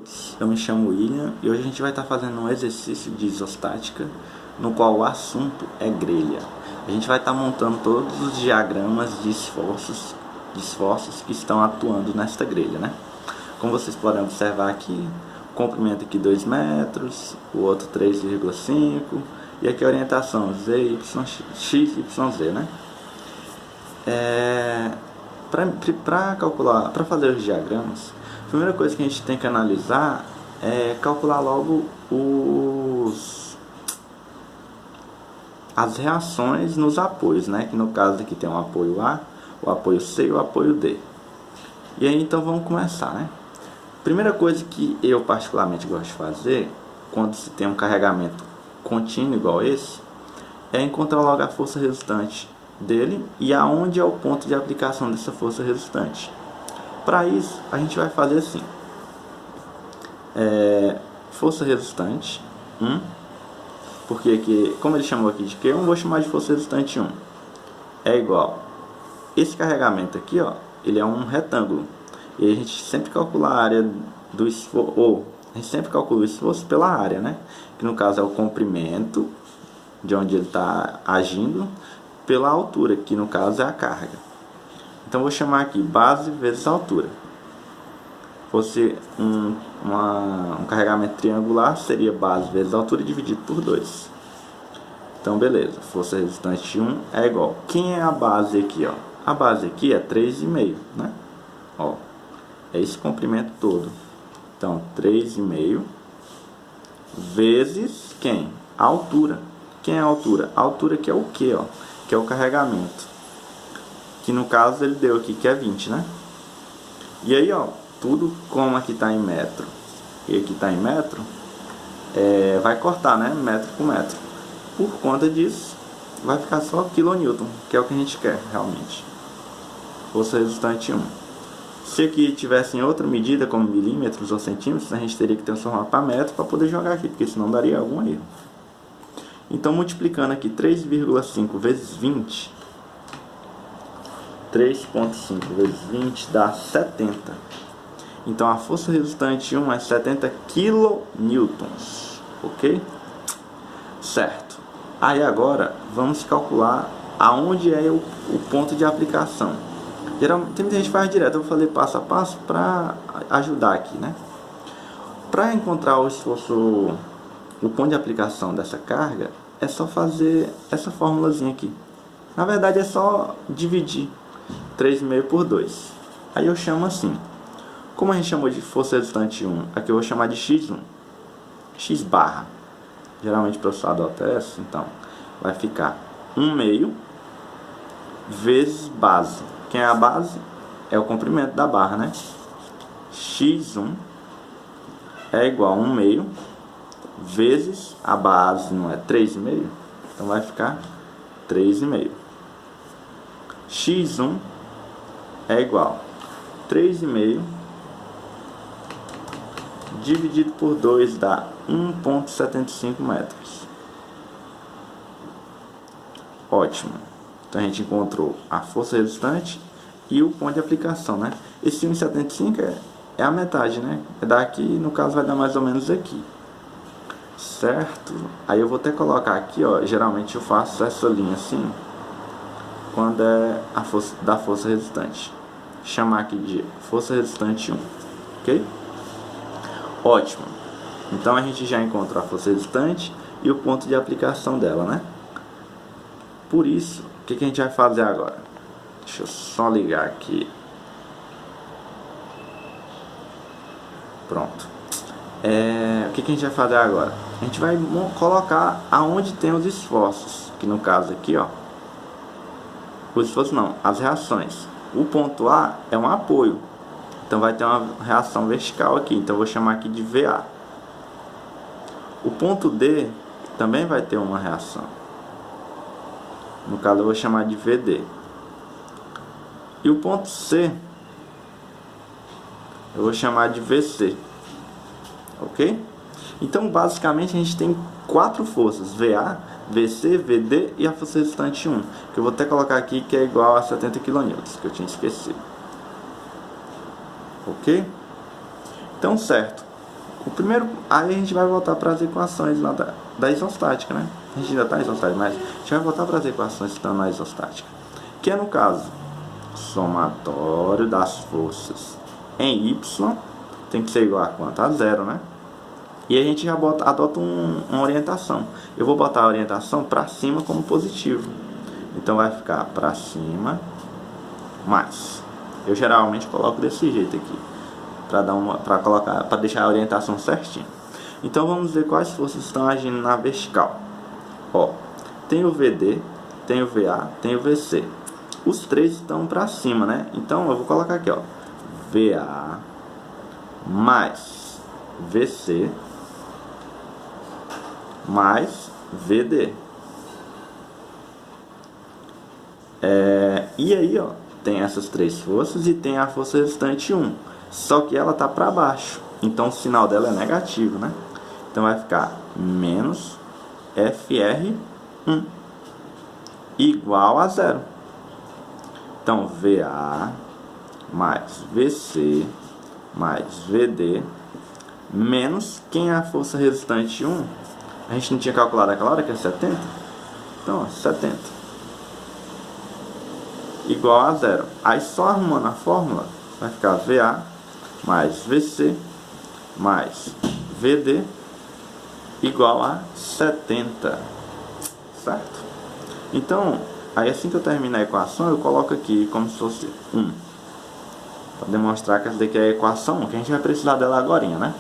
todos, eu me chamo William e hoje a gente vai estar fazendo um exercício de isostática no qual o assunto é grelha. A gente vai estar montando todos os diagramas de esforços que estão atuando nesta grelha, né? Como vocês podem observar aqui, o comprimento aqui 2 metros, o outro 3,5 e aqui a orientação Z, Y, X, Y, Z, né? Para fazer os diagramas, a primeira coisa que a gente tem que analisar é calcular logo as reações nos apoios, né? Que no caso aqui tem o apoio A, o apoio C e o apoio D. E aí então vamos começar, né? Primeira coisa que eu particularmente gosto de fazer quando se tem um carregamento contínuo igual esse é encontrar logo a força resultante dele e aonde é o ponto de aplicação dessa força resultante. Para isso a gente vai fazer assim: força resultante 1, porque aqui, como ele chamou aqui de Q1, eu vou chamar de força resultante 1, é igual, esse carregamento aqui, ó, ele é um retângulo, e a gente sempre calcula a área do esforço, a gente sempre calcula o esforço pela área, né? Que no caso é o comprimento de onde ele está agindo, pela altura, que no caso é a carga. Então vou chamar aqui base vezes altura. Fosse um carregamento triangular, seria base vezes altura dividido por 2. Então beleza, força resultante 1 é igual. Quem é a base aqui, ó? A base aqui é 3,5, né? Ó, é esse comprimento todo. Então 3,5 vezes quem? A altura. Quem é a altura? A altura que é o Q, ó, que é o carregamento. Que no caso ele deu aqui que é 20, né? E aí, ó, tudo como aqui está em metro e aqui está em metro, vai cortar, né? Metro por metro. Por conta disso, vai ficar só quilonewton, que é o que a gente quer realmente. Força resultante 1. Se aqui tivessem outra medida, como milímetros ou centímetros, a gente teria que transformar para metro para poder jogar aqui, porque senão daria algum erro. Então, multiplicando aqui 3,5 vezes 20, 3,5 vezes 20 dá 70. Então, a força resultante 1 é 70 kilonewtons, ok? Certo. Aí agora, vamos calcular aonde é o ponto de aplicação. Geralmente, tem muita gente que faz direto, eu vou fazer passo a passo para ajudar aqui, né? Para encontrar o esforço, o ponto de aplicação dessa carga, é só fazer essa formulazinha aqui. Na verdade, é só dividir 3,5 por 2. Aí eu chamo assim. Como a gente chamou de força resultante 1, aqui eu vou chamar de x1. X barra. Geralmente o professor adota essa, então vai ficar 1/2 vezes base. Quem é a base? É o comprimento da barra, né? X1 é igual a 1/2 vezes a base, não é 3,5? Então vai ficar 3,5. X1 é igual a 3,5 dividido por 2 dá 1,75 metros. Ótimo. Então a gente encontrou a força resultante e o ponto de aplicação, né? Esse 1,75 é a metade, né? É daqui, no caso vai dar mais ou menos aqui. Certo? Aí eu vou até colocar aqui, ó, geralmente eu faço essa linha assim, quando é a força da força resultante. Chamar aqui de força resultante 1, ok? Ótimo. Então a gente já encontrou a força resultante e o ponto de aplicação dela, né? Por isso, o que a gente vai fazer agora? Deixa eu só ligar aqui. Pronto. O que a gente vai fazer agora? A gente vai colocar aonde tem os esforços, que no caso aqui, ó, os esforços não, as reações. O ponto A é um apoio, então vai ter uma reação vertical aqui, então eu vou chamar aqui de VA. O ponto D também vai ter uma reação, no caso eu vou chamar de VD. E o ponto C eu vou chamar de VC. Ok? Então basicamente a gente tem 4 forças: VA, VC, VD e a força resultante 1, que eu vou até colocar aqui, que é igual a 70 kN, que eu tinha esquecido. Ok? Então certo, O primeiro, aí a gente vai voltar para as equações lá da isostática, né? A gente ainda está em isostática, mas a gente vai voltar para as equações que estão na isostática. Que é, no caso, somatório das forças em Y tem que ser igual a quanto? A zero, né? E a gente já adota uma orientação. Eu vou botar a orientação para cima como positivo. Então vai ficar para cima mais. Eu geralmente coloco desse jeito aqui, para deixar a orientação certinha. Então vamos ver quais forças estão agindo na vertical. Ó, tem o VD, tem o VA, tem o VC. Os três estão para cima, né? Então eu vou colocar aqui, ó, VA mais VC mais VD. E aí, ó, tem essas três forças e tem a força restante 1. Só que ela tá para baixo, então o sinal dela é negativo, né? Então vai ficar menos FR1 igual a zero. Então VA mais VC mais VD menos, quem é a força resultante 1? A gente não tinha calculado aquela hora que é 70? Então, ó, 70 igual a zero. Aí só arrumando a fórmula vai ficar VA mais VC mais VD igual a 70, certo? Então, aí assim que eu terminar a equação, eu coloco aqui como se fosse 1, para demonstrar que essa daqui é a equação 1, que a gente vai precisar dela agora, né?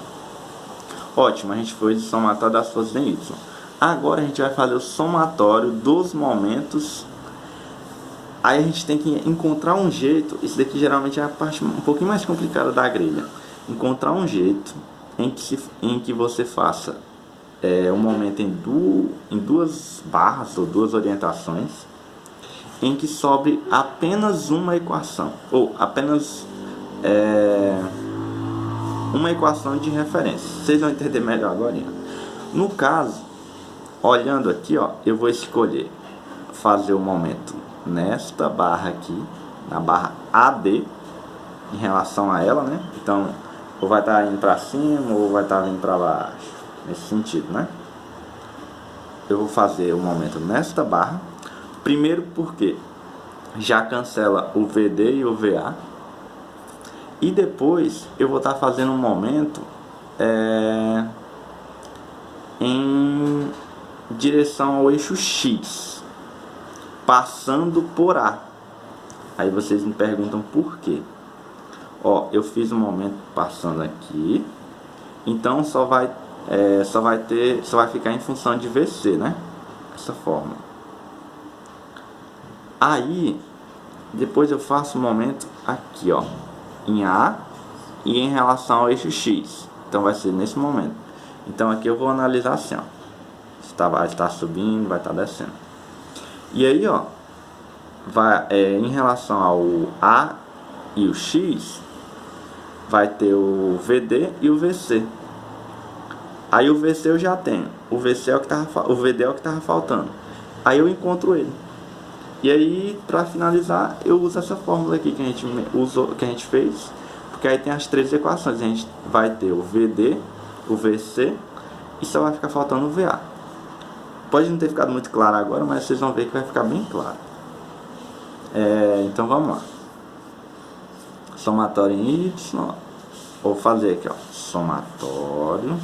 Ótimo, a gente foi de somatório das forças em Y. Agora a gente vai fazer o somatório dos momentos. Aí a gente tem que encontrar um jeito, isso daqui geralmente é a parte um pouquinho mais complicada da grelha. Encontrar um jeito em que você faça um momento em duas barras ou duas orientações, em que sobre apenas uma equação, ou apenas uma equação de referência. Vocês vão entender melhor agora. No caso, olhando aqui, ó, eu vou escolher fazer o momento nesta barra aqui, na barra AD, em relação a ela, né? Então, ou vai estar indo para cima ou vai estar vindo para baixo, nesse sentido, né? Eu vou fazer o momento nesta barra. Primeiro porque já cancela o VD e o VA. E depois eu vou estar fazendo um momento em direção ao eixo X, passando por A. Aí vocês me perguntam por quê. Ó, eu fiz um momento passando aqui, então só vai ficar em função de VC, né? Essa forma. Aí depois eu faço um momento aqui, ó, em A e em relação ao eixo X. Então vai ser nesse momento. Então aqui eu vou analisar assim, ó, vai estar subindo, vai estar descendo. E aí, ó, em relação ao A e o X, vai ter o VD e o VC. Aí o VC eu já tenho. O VD é o que tava faltando. Aí eu encontro ele. E aí, para finalizar, eu uso essa fórmula aqui que a gente fez, porque aí tem as três equações. A gente vai ter o VD, o VC e só vai ficar faltando o VA. Pode não ter ficado muito claro agora, mas vocês vão ver que vai ficar bem claro. Então vamos lá. Somatório em Y. Vou fazer aqui, ó, somatório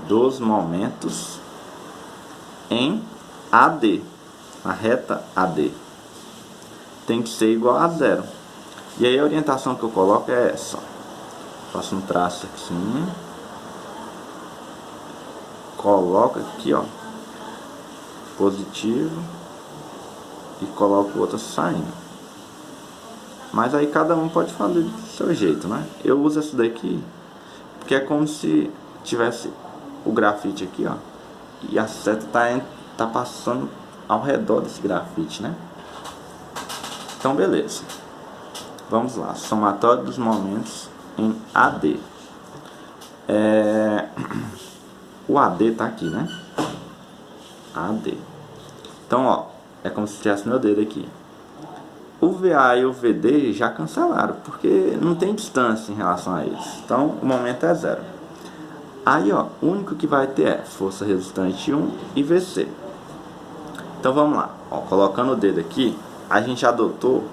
dos momentos em AD, a reta AD tem que ser igual a zero. E aí a orientação que eu coloco é essa, ó. Faço um traço aqui, coloco aqui, ó, positivo, e coloco outra saindo. Mas aí cada um pode fazer do seu jeito, né? Eu uso essa daqui porque é como se tivesse o grafite aqui, ó, e a seta tá passando ao redor desse grafite, né? Então beleza, vamos lá. Somatório dos momentos em AD. O AD tá aqui, né? AD. Então, ó, é como se tivesse meu dedo aqui. O VA e o VD já cancelaram, porque não tem distância em relação a eles. Então, o momento é zero. Aí, ó, o único que vai ter é força resultante 1 e VC. Então vamos lá, ó, colocando o dedo aqui, a gente adotou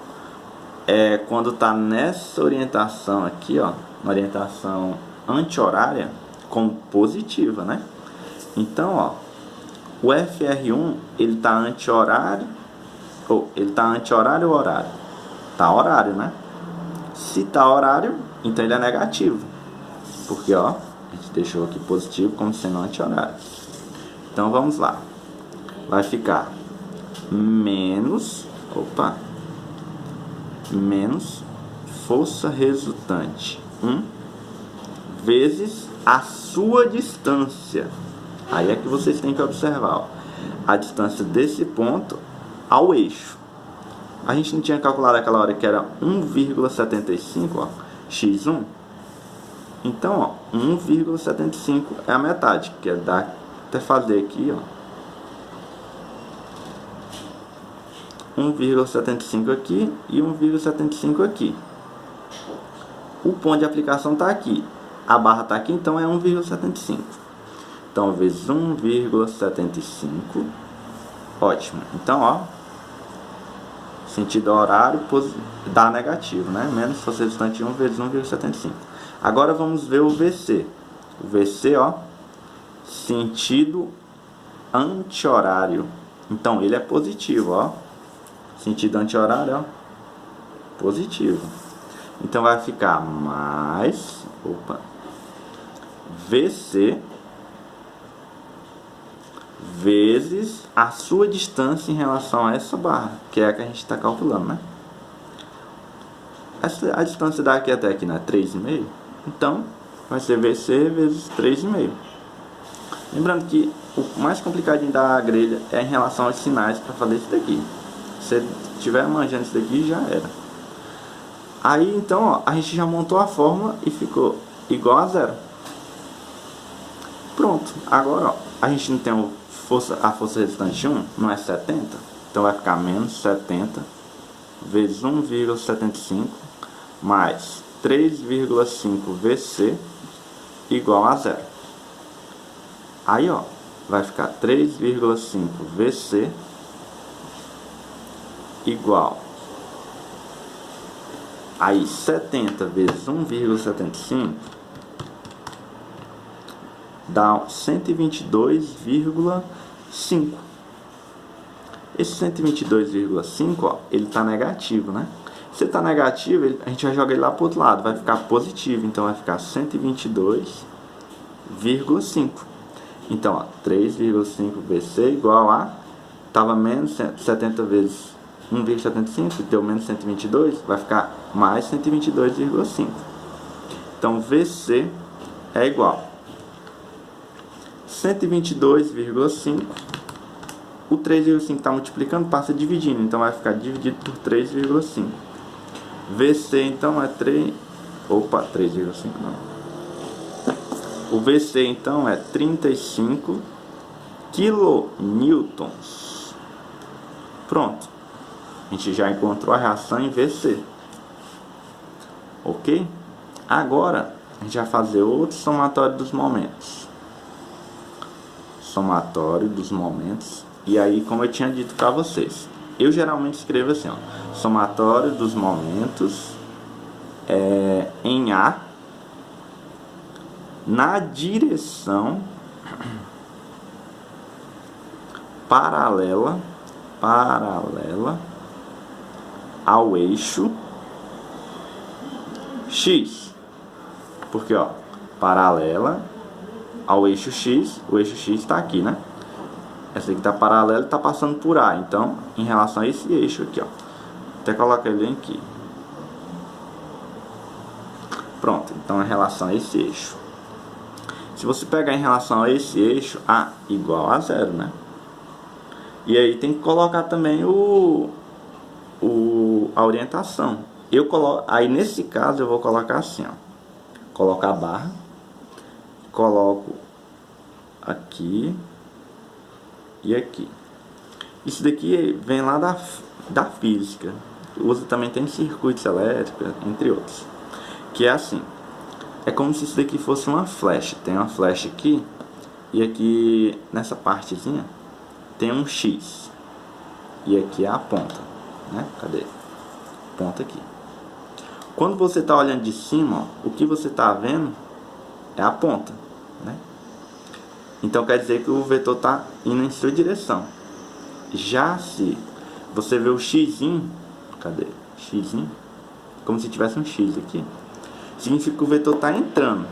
quando está nessa orientação aqui, ó, na orientação anti-horária, como positiva, né? Então, ó, o FR1 ele está anti-horário, ou ele está anti-horário ou horário? Tá horário, né? Se tá horário, então ele é negativo, porque ó, a gente deixou aqui positivo como sendo anti-horário. Então vamos lá, vai ficar menos, menos força resultante 1 vezes a sua distância. Aí é que vocês têm que observar, ó, a distância desse ponto ao eixo. A gente não tinha calculado aquela hora que era 1,75, ó, x1. Então, ó, 1,75 é a metade, que é dar até fazer aqui, ó, 1,75 aqui e 1,75 aqui. O ponto de aplicação está aqui, a barra está aqui, então é 1,75. Então, vezes 1,75. Ótimo. Então, ó, sentido horário dá negativo, né? Menos força resultante 1 vezes 1,75. Agora vamos ver o VC. O VC, ó, sentido anti-horário. Então, ele é positivo, ó. Sentido anti-horário, ó, positivo. Então, vai ficar mais, VC vezes a sua distância em relação a essa barra, que é a que a gente está calculando, né? A distância daqui até aqui, né? 3,5. Então, vai ser VC vezes 3,5. Lembrando que o mais complicadinho da grelha é em relação aos sinais para fazer isso daqui. Se você estiver manjando isso daqui, já era. Aí, então, ó, a gente já montou a fórmula e ficou igual a zero. Pronto. Agora, ó, a gente não tem a força resultante 1, não é 70. Então, vai ficar menos 70 vezes 1,75 mais 3,5 VC igual a zero. Aí, ó, vai ficar 3,5 VC igual. Aí, 70 vezes 1,75 dá 122,5. Esse 122,5, ó, ele tá negativo, né? Se está negativo, a gente vai jogar ele lá para o outro lado, vai ficar positivo, então vai ficar 122,5. Então, ó, 3,5 VC igual a, estava menos 70 vezes 1,75, deu menos 122, vai ficar mais 122,5. Então, VC é igual 122,5. O 3,5 está multiplicando, passa dividindo, então vai ficar dividido por 3,5. VC então é 3,5 não. O VC então é 35 kN. Pronto. A gente já encontrou a reação em VC. Ok? Agora a gente vai fazer outro somatório dos momentos. Somatório dos momentos. E aí, como eu tinha dito para vocês, eu geralmente escrevo assim, ó, somatório dos momentos em A na direção paralela ao eixo X. Porque, ó, paralela ao eixo X, o eixo X está aqui, né? Essa aqui está paralela e está passando por A. Então, em relação a esse eixo aqui, ó. Até colocar ele aqui. Pronto. Então, em relação a esse eixo. Se você pegar em relação a esse eixo, A igual a zero, né? E aí tem que colocar também a orientação. Aí, nesse caso, eu vou colocar assim, ó. Colocar a barra. Coloco aqui e aqui. Isso daqui vem lá da física. Usa também, tem circuitos elétricos, entre outros. Que é assim. é como se isso daqui fosse uma flecha. Tem uma flecha aqui, e aqui nessa partezinha tem um X, e aqui é a ponta, né? Cadê? Ponta aqui. Quando você está olhando de cima, ó, o que você está vendo é a ponta, né? Então quer dizer que o vetor está indo em sua direção. Já se você vê o xzinho, cadê? Xzinho, como se tivesse um X aqui, significa que o vetor está entrando.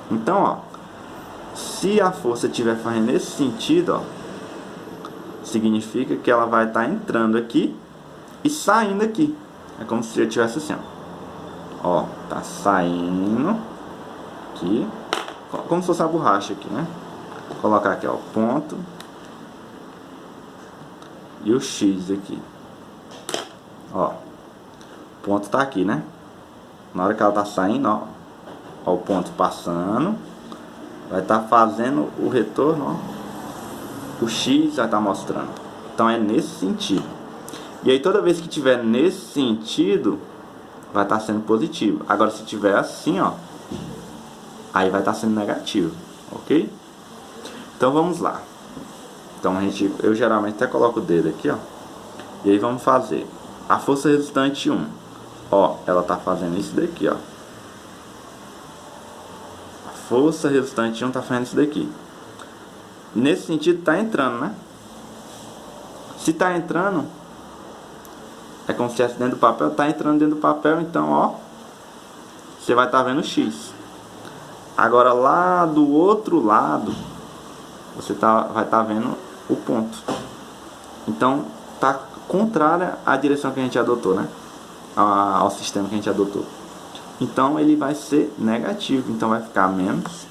Então, ó, se a força estiver fazendo nesse sentido, ó, significa que ela vai estar entrando aqui e saindo aqui. É como se eu tivesse assim, ó, tá saindo aqui, como se fosse a borracha aqui, né? Vou colocar aqui, ó, o ponto e o X aqui, ó, o ponto tá aqui, né? Na hora que ela tá saindo, ó, o ponto passando, vai estar fazendo o retorno, ó, o X vai estar mostrando. Então é nesse sentido. E aí toda vez que tiver nesse sentido, vai estar sendo positivo. Agora se tiver assim, ó, aí vai estar sendo negativo, ok? Então vamos lá. Então eu geralmente até coloco o dedo aqui, ó. E aí vamos fazer a força resultante 1. Ó, ela tá fazendo isso daqui, ó. A força resultante 1 tá fazendo isso daqui. Nesse sentido tá entrando, né? Se tá entrando, é como se estivesse dentro do papel, tá entrando dentro do papel, então, ó, você vai estar vendo o X. Agora lá do outro lado, você vai estar vendo o ponto. Então, tá contrária à direção que a gente adotou, né? Ao sistema que a gente adotou. Então, ele vai ser negativo. Então, vai ficar menos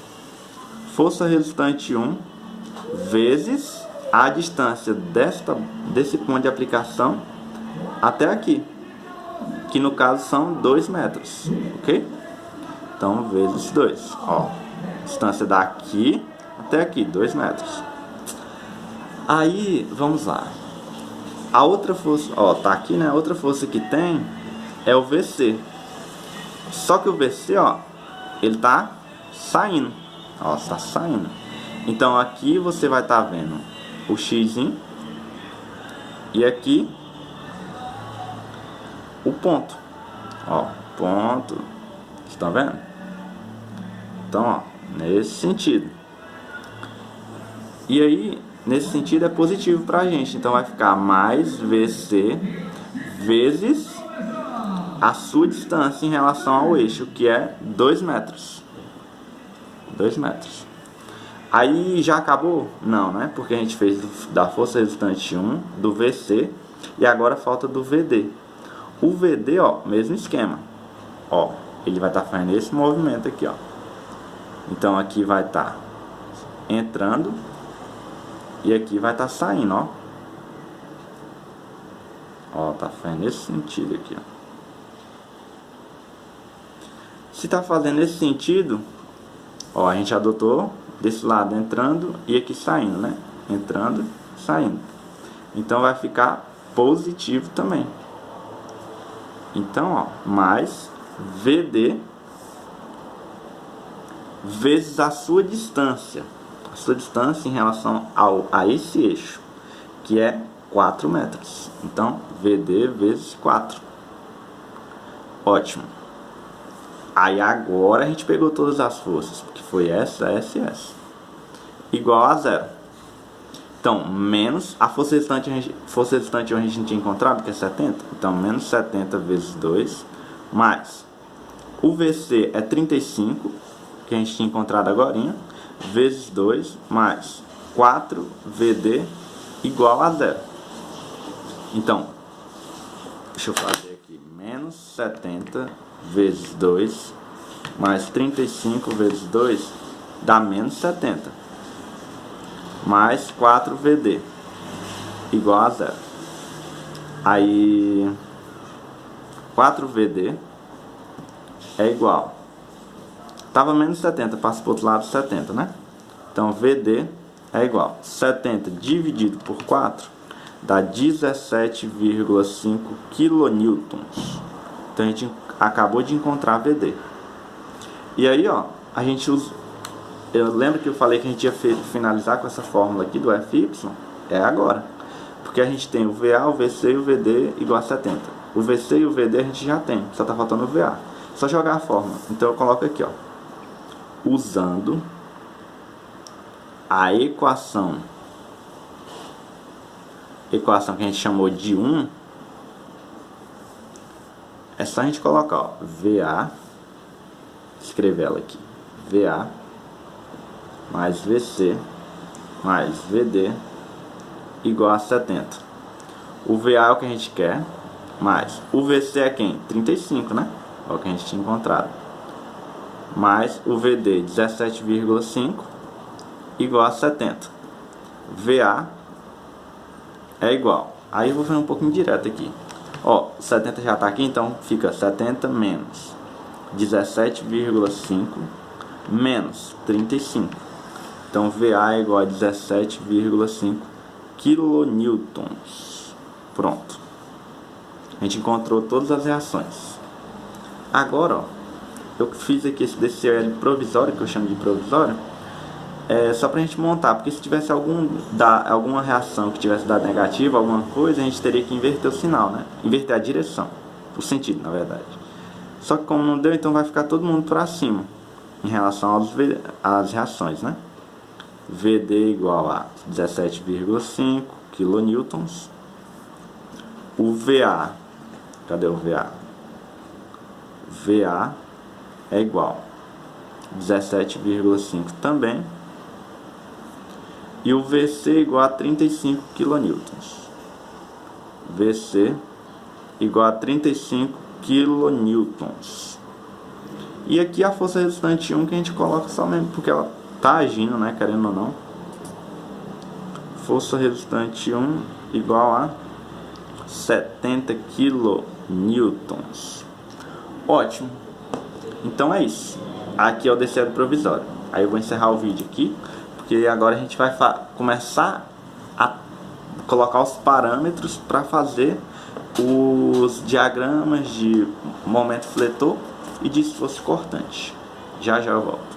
força resultante 1 vezes a distância desse ponto de aplicação até aqui, que no caso são 2 metros, ok? Então, vezes 2, ó, distância daqui até aqui, 2 metros. Aí, vamos lá. A outra força, ó, tá aqui, né? A outra força que tem é o VC. Só que o VC, ó, ele tá saindo, ó, tá saindo. Então, aqui você vai estar vendo o xzinho e aqui o ponto, ó, ponto, estão vendo? Então, ó, nesse sentido. E aí, nesse sentido é positivo pra gente, então vai ficar mais VC vezes a sua distância em relação ao eixo, que é 2 metros. 2 metros. Aí já acabou? Não, né? Porque a gente fez da força resultante 1, do VC, e agora falta do VD. O VD, ó, mesmo esquema. Ó, ele vai estar fazendo esse movimento aqui, ó. Então aqui vai estar entrando e aqui vai estar saindo, ó. Ó, tá fazendo esse sentido aqui, ó. Se tá fazendo esse sentido, ó, a gente adotou desse lado entrando e aqui saindo, né? Entrando, saindo. Então vai ficar positivo também. Então, ó, mais VD vezes a sua distância em relação a esse eixo, que é 4 metros. Então, VD vezes 4. Ótimo. Aí agora a gente pegou todas as forças, porque foi essa, essa e essa, igual a 0. Então, menos a força resultante a gente tinha encontrado, que é 70. Então, menos 70 vezes 2, mais o VC é 35, que a gente tinha encontrado agora, vezes 2, mais 4 VD igual a 0. Então, deixa eu fazer aqui, menos 70 vezes 2, mais 35 vezes 2, dá menos 70. Mais 4 VD igual a 0. Aí 4 VD é igual, tava menos 70, passa para o outro lado 70, né? Então VD é igual 70 dividido por 4 dá 17,5 kN. Então a gente acabou de encontrar VD. E aí, ó, a gente usa... Eu lembro que eu falei que a gente ia finalizar com essa fórmula aqui do FY? É agora. Porque a gente tem o VA, o VC e o VD igual a 70. O VC e o VD a gente já tem, só tá faltando o VA. Só jogar a fórmula. Então eu coloco aqui, ó. Usando a equação que a gente chamou de 1, é só a gente colocar, ó, VA, escrever ela aqui, VA mais VC mais VD igual a 70. O VA é o que a gente quer, mais o VC é quem? 35, né? É o que a gente tinha encontrado. Mais o VD, 17,5 igual a 70. VA é igual. Aí eu vou fazer um pouquinho direto aqui. Ó, 70 já está aqui, então fica 70 menos 17,5 menos 35. Então VA é igual a 17,5 kilonewtons. Pronto. A gente encontrou todas as reações. Agora, ó, eu fiz aqui esse DCL provisório, que eu chamo de provisório, só pra gente montar, porque se tivesse alguma reação que tivesse dado negativa, alguma coisa, a gente teria que inverter o sinal, né? Inverter a direção, o sentido, na verdade. Só que como não deu, então vai ficar todo mundo para cima, em relação às reações, né? VD igual a 17,5 kilonewtons. O VA, cadê o VA? VA é igual a 17,5 também. E o VC igual a 35 kilonewtons. VC igual a 35 kilonewtons. E aqui a força resultante 1 que a gente coloca só mesmo porque ela tá agindo, né, querendo ou não. Força resultante 1 igual a 70 kilonewtons. Ótimo. Então é isso. Aqui é o DCL provisório. Aí eu vou encerrar o vídeo aqui, porque agora a gente vai começar a colocar os parâmetros para fazer os diagramas de momento fletor e de esforço cortante. Já já eu volto.